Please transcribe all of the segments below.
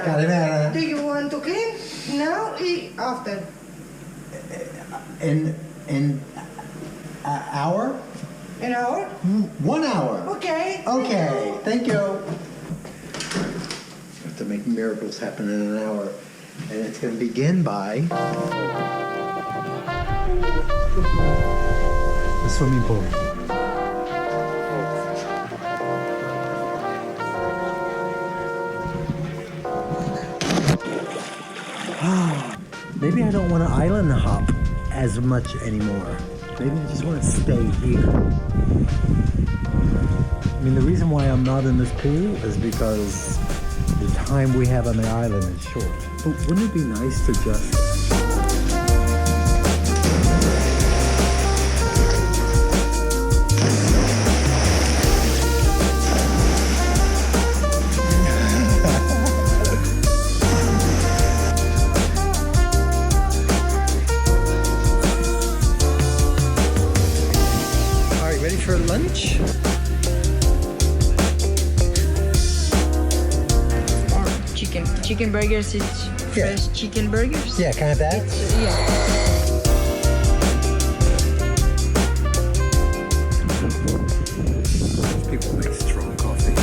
Calimera. Do you want to clean now or after? In an hour? An hour? 1 hour. Okay. Okay, thank you. Have to make miracles happen in an hour. And it's going to begin by the swimming pool. Maybe I don't want to island hop as much anymore. Maybe I just want to stay here. I mean, the reason why I'm not in this pool is because the time we have on the island is short. But wouldn't it be nice to just... All right, ready for lunch? Chicken burgers, it's fresh chicken burgers. Yeah, can I have that? People make strong coffee.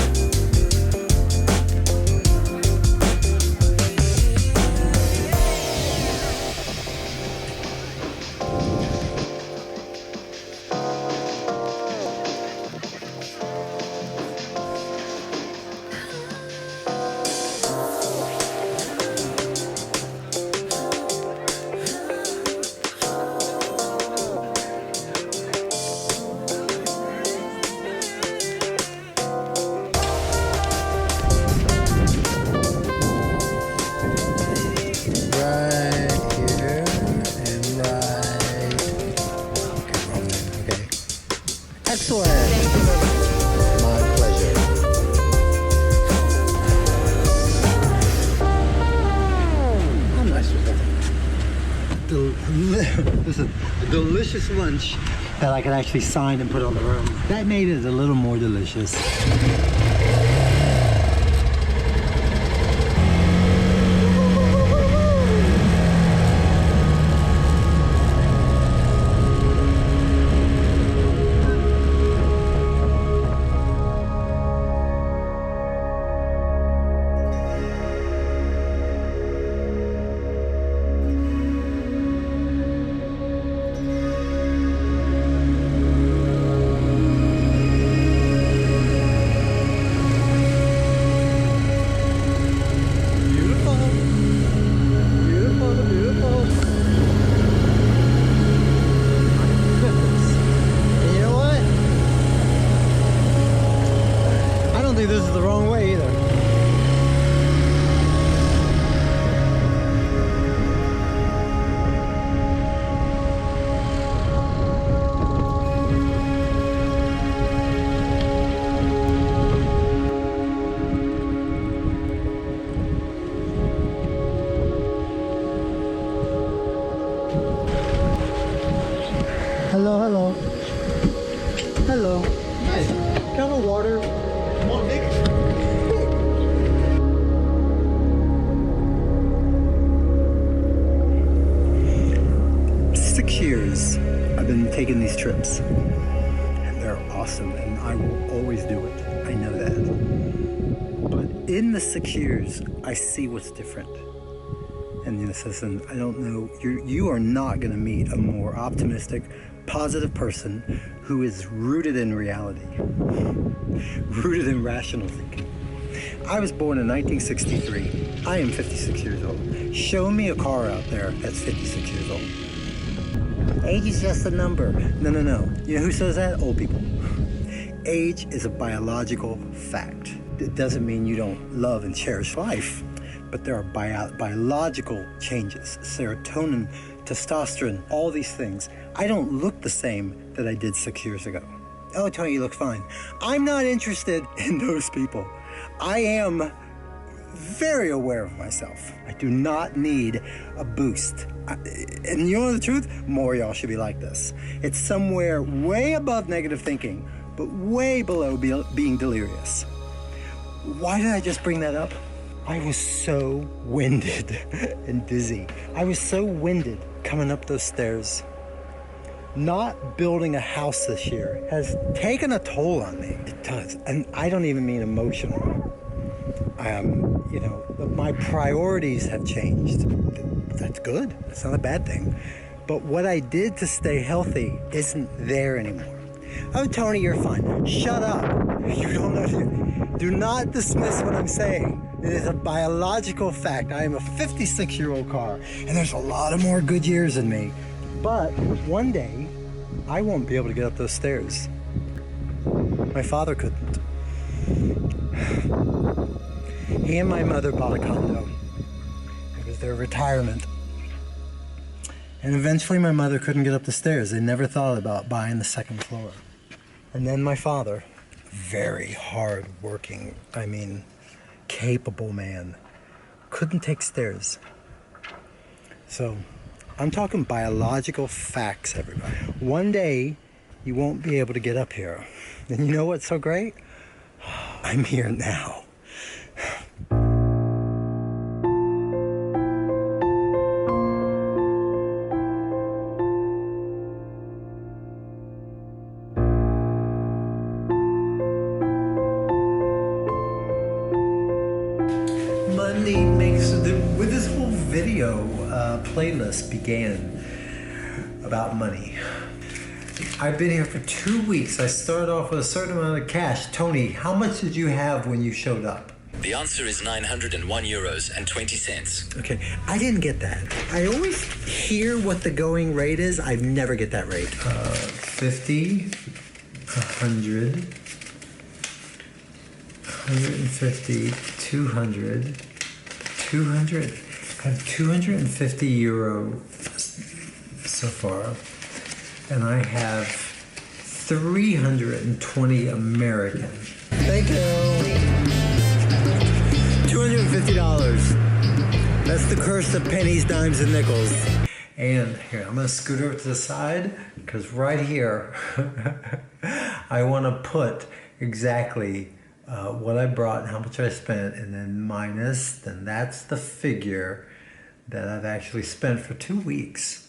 Excellent. Thank you very much. My pleasure. I'm nice with that. This is a delicious lunch that I can actually sign and put on the room. That made it a little more delicious. This is the wrong way either. Hello, hello. Hello. Nice. Can of water. Years I've been taking these trips and they're awesome and I will always do it. I know that. But in the 6 years I see what's different. And you know, listen, I don't know, you are not going to meet a more optimistic, positive person who is rooted in reality, rooted in rational thinking. I was born in 1963. I am 56 years old. Show me a car out there that's 56 years old. Age is just a number. No, no, no. You know who says that? Old people. Age is a biological fact. It doesn't mean you don't love and cherish life, but there are biological changes. Serotonin, testosterone, all these things. I don't look the same that I did 6 years ago. Oh, Tony, you look fine. I'm not interested in those people. I am very aware of myself. I do not need a boost. And you know the truth? More of y'all should be like this. It's somewhere way above negative thinking, but way below being delirious. Why did I just bring that up? I was so winded and dizzy. I was so winded coming up those stairs. Not building a house this year has taken a toll on me. It does. And I don't even mean emotional. You know, my priorities have changed. That's good. That's not a bad thing. But what I did to stay healthy isn't there anymore. Oh, Tony, you're fine. Shut up. You don't know. Do not dismiss what I'm saying. It is a biological fact. I am a 56-year-old car, and there's a lot of more good years in me. But one day, I won't be able to get up those stairs. My father couldn't. He and my mother bought a condo. It was their retirement. And eventually my mother couldn't get up the stairs. They never thought about buying the second floor. And then my father, very hard working, capable man, couldn't take stairs. So I'm talking biological facts, everybody. One day you won't be able to get up here. And you know what's so great? I'm here now. Money makes with this whole video playlist began about money. I've been here for 2 weeks. I started off with a certain amount of cash. Tony, how much did you have when you showed up? The answer is €901.20. Okay, I didn't get that. I always hear what the going rate is. I never get that rate. 50, 100, 150, 200, 200. I have €250 so far. And I have 320 American. Thank you. $250. That's the curse of pennies, dimes, and nickels. And here, I'm gonna scoot over to the side, because right here, I wanna put exactly what I brought and how much I spent, and then minus, then that's the figure that I've actually spent for 2 weeks.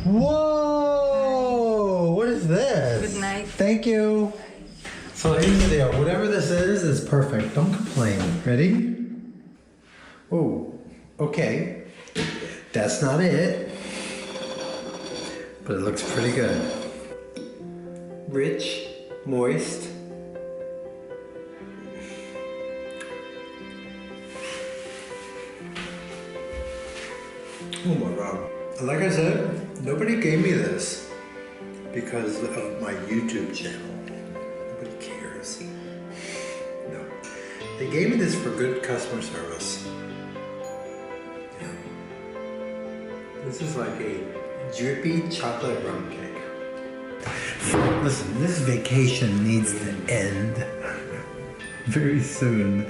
Whoa! What is this? Good night. Thank you. So here's the deal. Whatever this is perfect. Don't complain. Ready? Oh, okay. That's not it. But it looks pretty good. Rich, moist. Oh my God. Like I said, nobody gave me this because of my YouTube channel. Nobody cares. No. They gave me this for good customer service. Yeah. This is like a drippy chocolate rum cake. Listen, this vacation needs to end very soon.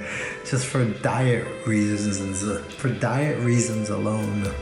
Just for diet reasons alone.